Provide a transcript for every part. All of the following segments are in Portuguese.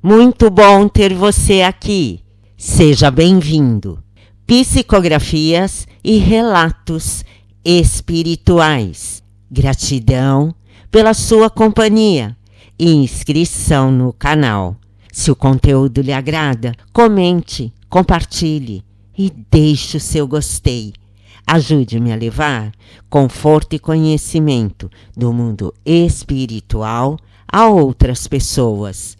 Muito bom ter você aqui. Seja bem-vindo. Psicografias e relatos espirituais. Gratidão pela sua companhia e inscrição no canal. Se o conteúdo lhe agrada, comente, compartilhe e deixe o seu gostei. Ajude-me a levar conforto e conhecimento do mundo espiritual a outras pessoas.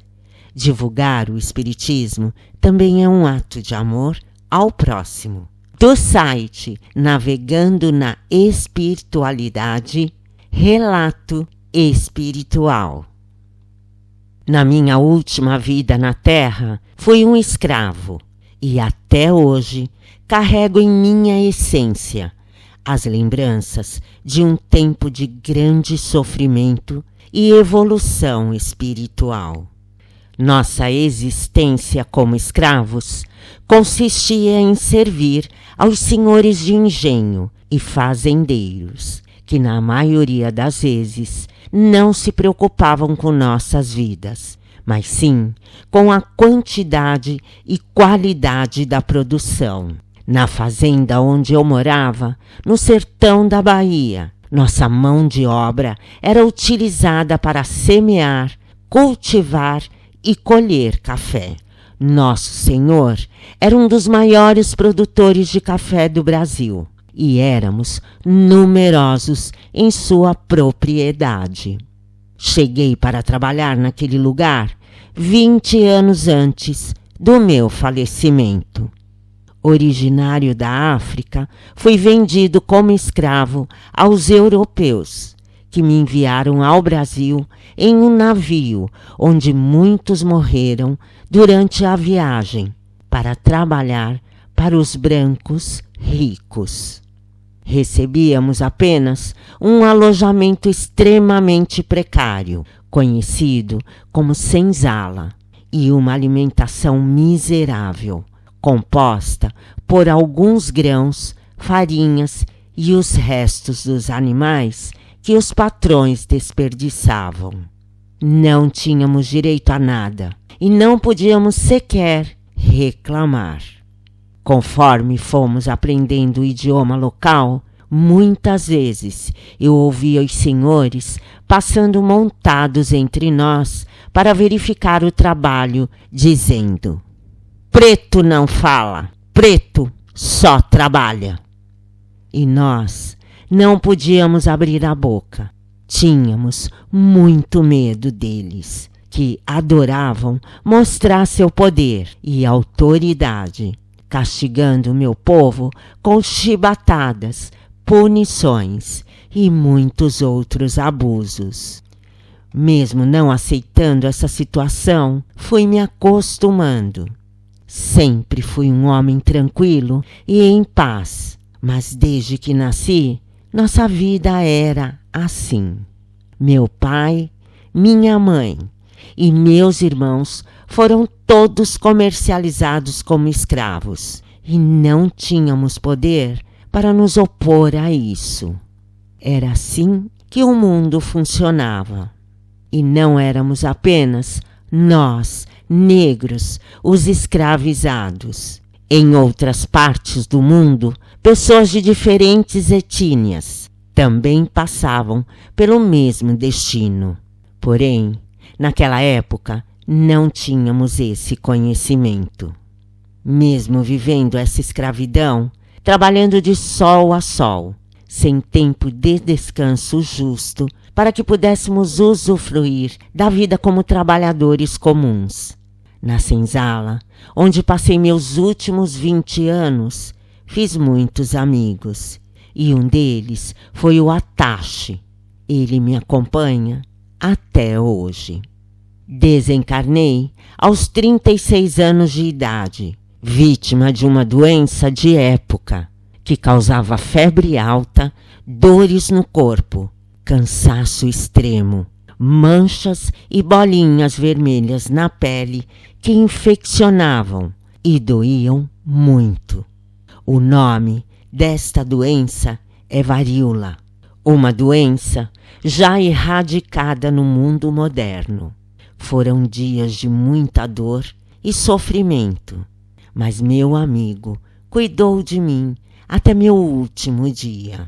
Divulgar o espiritismo também é um ato de amor ao próximo. Do site Navegando na Espiritualidade, Relato Espiritual. Na minha última vida na Terra, fui um escravo e até hoje carrego em minha essência as lembranças de um tempo de grande sofrimento e evolução espiritual. Nossa existência como escravos consistia em servir aos senhores de engenho e fazendeiros, que na maioria das vezes não se preocupavam com nossas vidas, mas sim com a quantidade e qualidade da produção. Na fazenda onde eu morava, no sertão da Bahia, nossa mão de obra era utilizada para semear, cultivar e colher café. Nosso senhor era um dos maiores produtores de café do Brasil e éramos numerosos em sua propriedade. Cheguei para trabalhar naquele lugar 20 anos antes do meu falecimento. Originário da África, fui vendido como escravo aos europeus, que me enviaram ao Brasil em um navio onde muitos morreram durante a viagem para trabalhar para os brancos ricos. Recebíamos apenas um alojamento extremamente precário, conhecido como senzala, e uma alimentação miserável, composta por alguns grãos, farinhas e os restos dos animais que os patrões desperdiçavam. Não tínhamos direito a nada e não podíamos sequer reclamar. Conforme fomos aprendendo o idioma local, muitas vezes eu ouvia os senhores passando montados entre nós para verificar o trabalho, dizendo: "Preto não fala, preto só trabalha." E nós não podíamos abrir a boca. Tínhamos muito medo deles, que adoravam mostrar seu poder e autoridade, castigando o meu povo com chibatadas, punições e muitos outros abusos. Mesmo não aceitando essa situação, fui me acostumando. Sempre fui um homem tranquilo e em paz, mas desde que nasci, nossa vida era assim. Meu pai, minha mãe e meus irmãos foram todos comercializados como escravos e não tínhamos poder para nos opor a isso. Era assim que o mundo funcionava. E não éramos apenas nós, negros, os escravizados. Em outras partes do mundo, pessoas de diferentes etnias também passavam pelo mesmo destino. Porém, naquela época, não tínhamos esse conhecimento. Mesmo vivendo essa escravidão, trabalhando de sol a sol, sem tempo de descanso justo, para que pudéssemos usufruir da vida como trabalhadores comuns. Na senzala, onde passei meus últimos 20 anos, fiz muitos amigos, e um deles foi o Atache. Ele me acompanha até hoje. Desencarnei aos 36 anos de idade, vítima de uma doença de época, que causava febre alta, dores no corpo, cansaço extremo, manchas e bolinhas vermelhas na pele que infeccionavam e doíam muito. O nome desta doença é varíola, uma doença já erradicada no mundo moderno. Foram dias de muita dor e sofrimento, mas meu amigo cuidou de mim até meu último dia.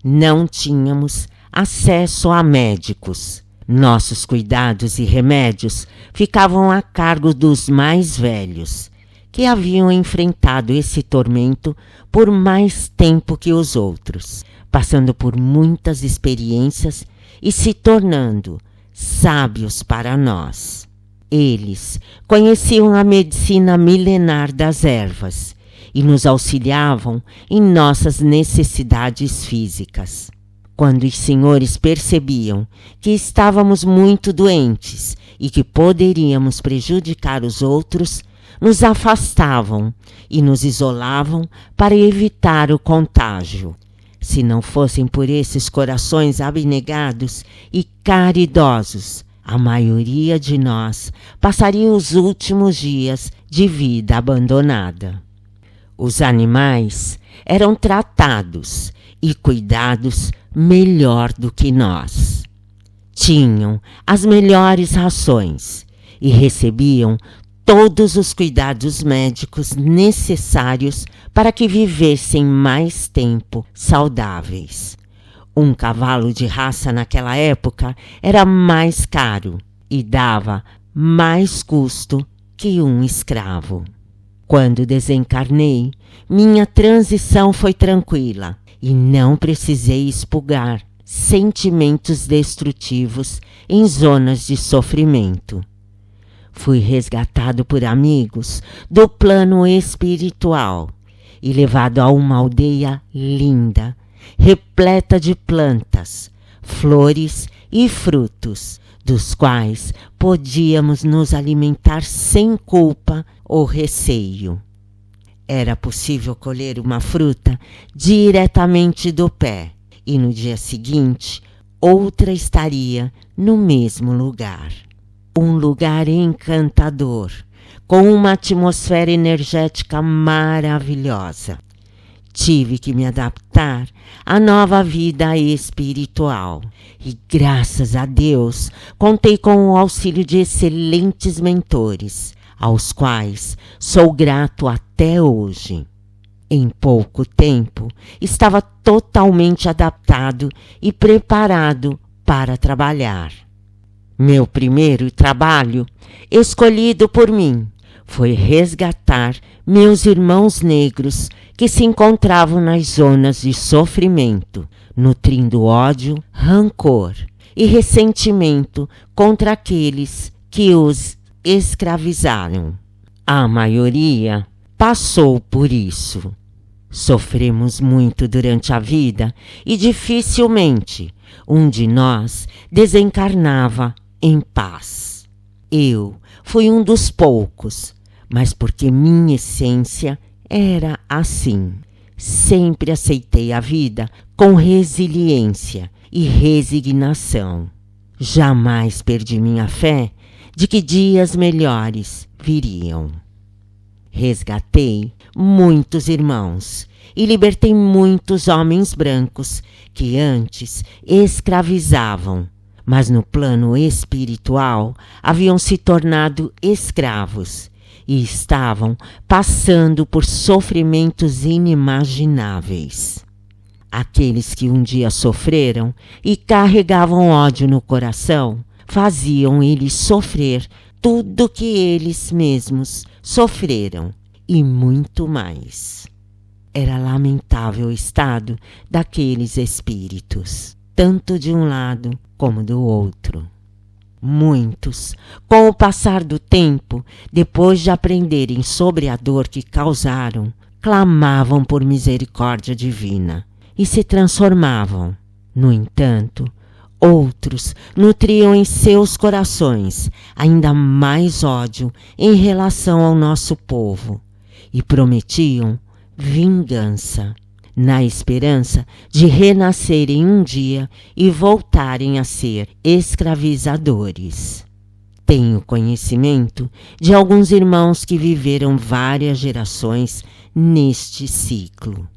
Não tínhamos acesso a médicos. Nossos cuidados e remédios ficavam a cargo dos mais velhos, que haviam enfrentado esse tormento por mais tempo que os outros, passando por muitas experiências e se tornando sábios para nós. Eles conheciam a medicina milenar das ervas e nos auxiliavam em nossas necessidades físicas. Quando os senhores percebiam que estávamos muito doentes e que poderíamos prejudicar os outros, nos afastavam e nos isolavam para evitar o contágio. Se não fossem por esses corações abnegados e caridosos, a maioria de nós passaria os últimos dias de vida abandonada. Os animais eram tratados e cuidados melhor do que nós. Tinham as melhores rações e recebiam todos os cuidados médicos necessários para que vivessem mais tempo saudáveis. Um cavalo de raça naquela época era mais caro e dava mais custo que um escravo. Quando desencarnei, minha transição foi tranquila e não precisei expurgar sentimentos destrutivos em zonas de sofrimento. Fui resgatado por amigos do plano espiritual e levado a uma aldeia linda, repleta de plantas, flores e frutos, dos quais podíamos nos alimentar sem culpa ou receio. Era possível colher uma fruta diretamente do pé e no dia seguinte outra estaria no mesmo lugar. Um lugar encantador, com uma atmosfera energética maravilhosa. Tive que me adaptar à nova vida espiritual e, graças a Deus, contei com o auxílio de excelentes mentores, aos quais sou grato até hoje. Em pouco tempo, estava totalmente adaptado e preparado para trabalhar. Meu primeiro trabalho, escolhido por mim, foi resgatar meus irmãos negros que se encontravam nas zonas de sofrimento, nutrindo ódio, rancor e ressentimento contra aqueles que os escravizaram. A maioria passou por isso. Sofremos muito durante a vida e dificilmente um de nós desencarnava em paz. Eu fui um dos poucos, mas porque minha essência era assim. Sempre aceitei a vida com resiliência e resignação. Jamais perdi minha fé de que dias melhores viriam. Resgatei muitos irmãos e libertei muitos homens brancos que antes escravizavam, mas no plano espiritual haviam se tornado escravos e estavam passando por sofrimentos inimagináveis. Aqueles que um dia sofreram e carregavam ódio no coração, faziam eles sofrer tudo que eles mesmos sofreram e muito mais. Era lamentável o estado daqueles espíritos, tanto de um lado como do outro. Muitos, com o passar do tempo, depois de aprenderem sobre a dor que causaram, clamavam por misericórdia divina e se transformavam. No entanto, outros nutriam em seus corações ainda mais ódio em relação ao nosso povo e prometiam vingança, na esperança de renascerem um dia e voltarem a ser escravizadores. Tenho conhecimento de alguns irmãos que viveram várias gerações neste ciclo.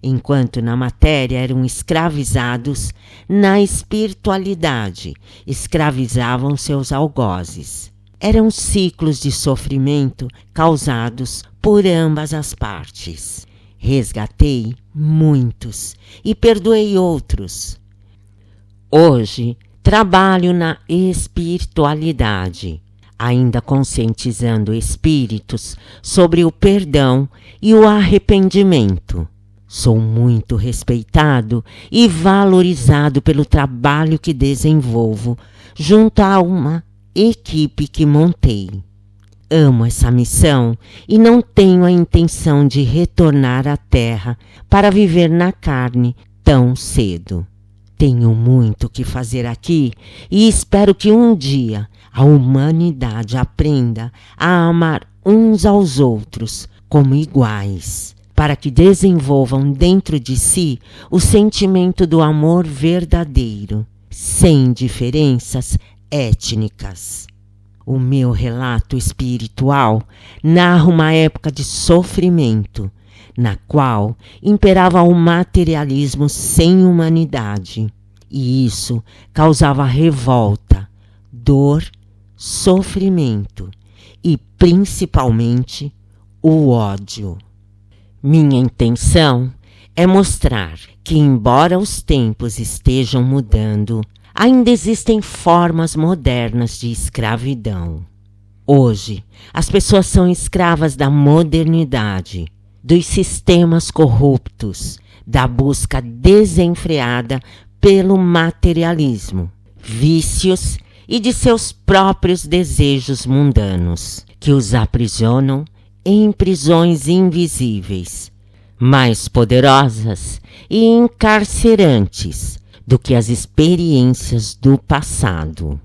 Enquanto na matéria eram escravizados, na espiritualidade escravizavam seus algozes. Eram ciclos de sofrimento causados por ambas as partes. Resgatei muitos e perdoei outros. Hoje, trabalho na espiritualidade, ainda conscientizando espíritos sobre o perdão e o arrependimento. Sou muito respeitado e valorizado pelo trabalho que desenvolvo junto a uma equipe que montei. Amo essa missão e não tenho a intenção de retornar à Terra para viver na carne tão cedo. Tenho muito que fazer aqui e espero que um dia a humanidade aprenda a amar uns aos outros como iguais, para que desenvolvam dentro de si o sentimento do amor verdadeiro, sem diferenças étnicas. O meu relato espiritual narra uma época de sofrimento, na qual imperava o materialismo sem humanidade, e isso causava revolta, dor, sofrimento e, principalmente, o ódio. Minha intenção é mostrar que, embora os tempos estejam mudando, ainda existem formas modernas de escravidão. Hoje, as pessoas são escravas da modernidade, dos sistemas corruptos, da busca desenfreada pelo materialismo, vícios e de seus próprios desejos mundanos, que os aprisionam em prisões invisíveis, mais poderosas e encarcerantes do que as experiências do passado.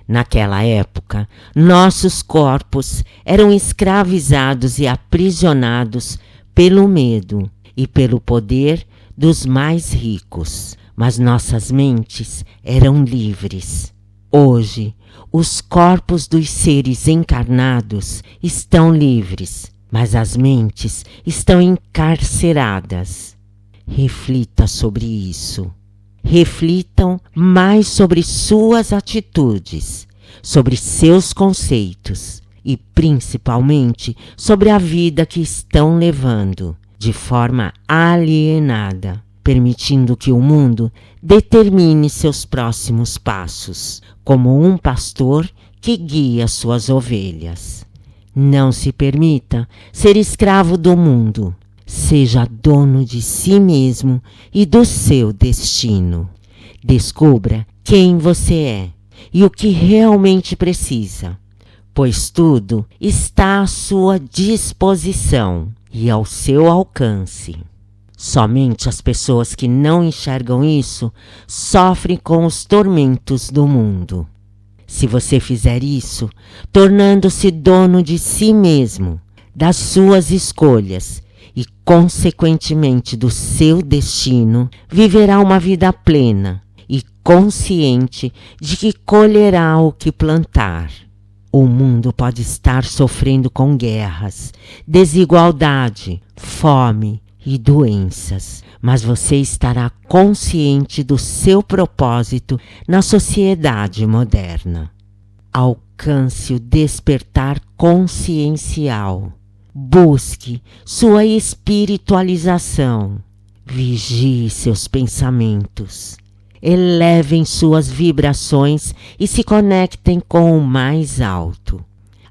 Naquela época, nossos corpos eram escravizados e aprisionados pelo medo e pelo poder dos mais ricos, mas nossas mentes eram livres. Hoje, os corpos dos seres encarnados estão livres, mas as mentes estão encarceradas. Reflita sobre isso. Reflitam mais sobre suas atitudes, sobre seus conceitos e, principalmente, sobre a vida que estão levando de forma alienada, permitindo que o mundo determine seus próximos passos, como um pastor que guia suas ovelhas. Não se permita ser escravo do mundo. Seja dono de si mesmo e do seu destino. Descubra quem você é e o que realmente precisa, pois tudo está à sua disposição e ao seu alcance. Somente as pessoas que não enxergam isso sofrem com os tormentos do mundo. Se você fizer isso, tornando-se dono de si mesmo, das suas escolhas e, consequentemente, do seu destino, viverá uma vida plena e consciente de que colherá o que plantar. O mundo pode estar sofrendo com guerras, desigualdade, fome e doenças, mas você estará consciente do seu propósito na sociedade moderna. Alcance o despertar consciencial. Busque sua espiritualização. Vigie seus pensamentos. Elevem suas vibrações e se conectem com o mais alto.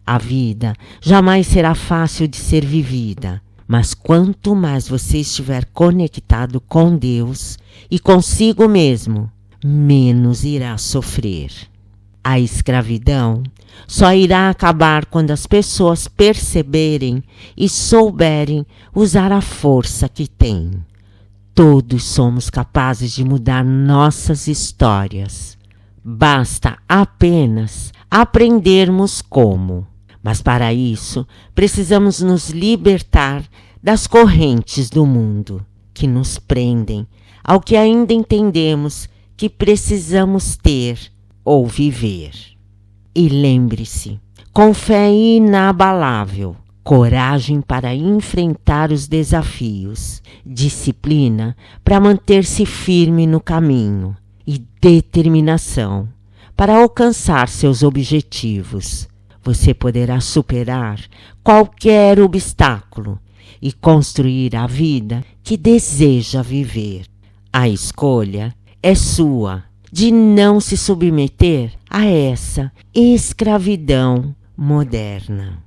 A vida jamais será fácil de ser vivida, mas quanto mais você estiver conectado com Deus e consigo mesmo, menos irá sofrer. A escravidão só irá acabar quando as pessoas perceberem e souberem usar a força que têm. Todos somos capazes de mudar nossas histórias. Basta apenas aprendermos como. Mas para isso, precisamos nos libertar das correntes do mundo, que nos prendem ao que ainda entendemos que precisamos ter ou viver. E lembre-se, com fé inabalável, coragem para enfrentar os desafios, disciplina para manter-se firme no caminho e determinação para alcançar seus objetivos. Você poderá superar qualquer obstáculo e construir a vida que deseja viver. A escolha é sua de não se submeter a essa escravidão moderna.